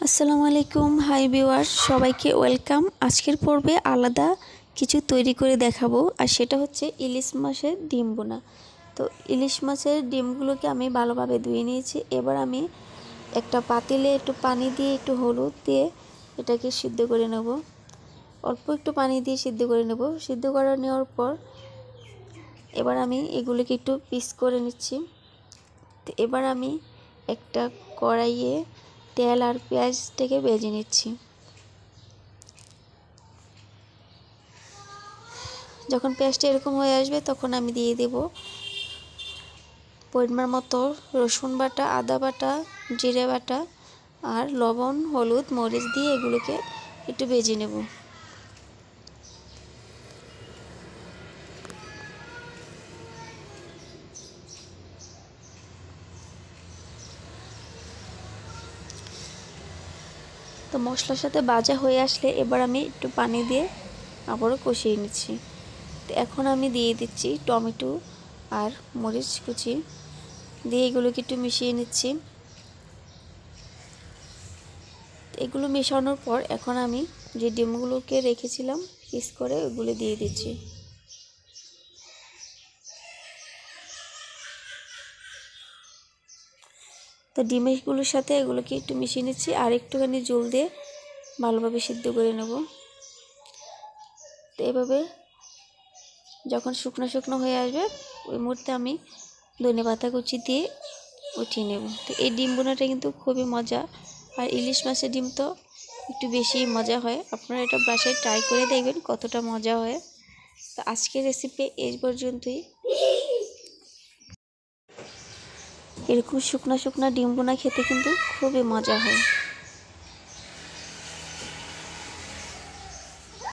আসসালামু আলাইকুম, hi viewers, সবাইকে ওয়েলকাম। আজকের পর্বে আলাদা কিছু তৈরি করে দেখাবো, আর সেটা হচ্ছে ইলিশ মাছের ডিম বোনা। তো ইলিশ মাছের ডিমগুলোকে আমি ভালোভাবে ধুয়ে নিয়েছি। এবার আমি একটা পাতিলে একটু পানি দিয়ে একটু হলুদ দিয়ে এটাকে সিদ্ধ করে নেব। অল্প একটু পানি দিয়ে সিদ্ধ করে নেব। সিদ্ধ করে নেওয়ার পর এবার আমি এগুলোকে একটু পিস করে নিচ্ছি। তো এবার আমি একটা কড়াইয়ে তেল আর পেঁয়াজটাকে ভেজে নিচ্ছি। যখন পেঁয়াজটা এরকম হয়ে আসবে তখন আমি দিয়ে দেব পরিমাণ মতো রসুন বাটা, আদা বাটা, জিরে বাটা আর লবণ, হলুদ, মরিচ দিয়ে এগুলোকে একটু ভেজে নেব। তো মশলার সাথে ভাজা হয়ে আসলে এবার আমি একটু পানি দিয়ে আবারও কষিয়ে নিচ্ছি। তো এখন আমি দিয়ে দিচ্ছি টমেটো আর মরিচ কুচি দিয়ে এগুলোকে একটু মিশিয়ে নিচ্ছি। এগুলো মেশানোর পর এখন আমি যে ডিমগুলোকে রেখেছিলাম পিস করে ওগুলো দিয়ে দিচ্ছি। তো ডিমগুলোর সাথে এগুলোকে একটু মিশিয়ে নিচ্ছি আর একটুখানি জল দিয়ে ভালোভাবে সিদ্ধ করে নেব। তো এভাবে যখন শুকনো শুকনো হয়ে আসবে ওই মুহূর্তে আমি ধনেপাতা কুচি দিয়ে উঠিয়ে নেব। তো এই ডিম বোনাটা কিন্তু খুবই মজা, আর ইলিশ মাছের ডিম তো একটু বেশি মজা হয়। আপনারা এটা বাসায় ট্রাই করে দেখবেন কতটা মজা হয়। তো আজকের রেসিপি এই পর্যন্তই। এরকম শুকনো শুকনো ডিম বোনা খেতে কিন্তু খুবই মজা হয়।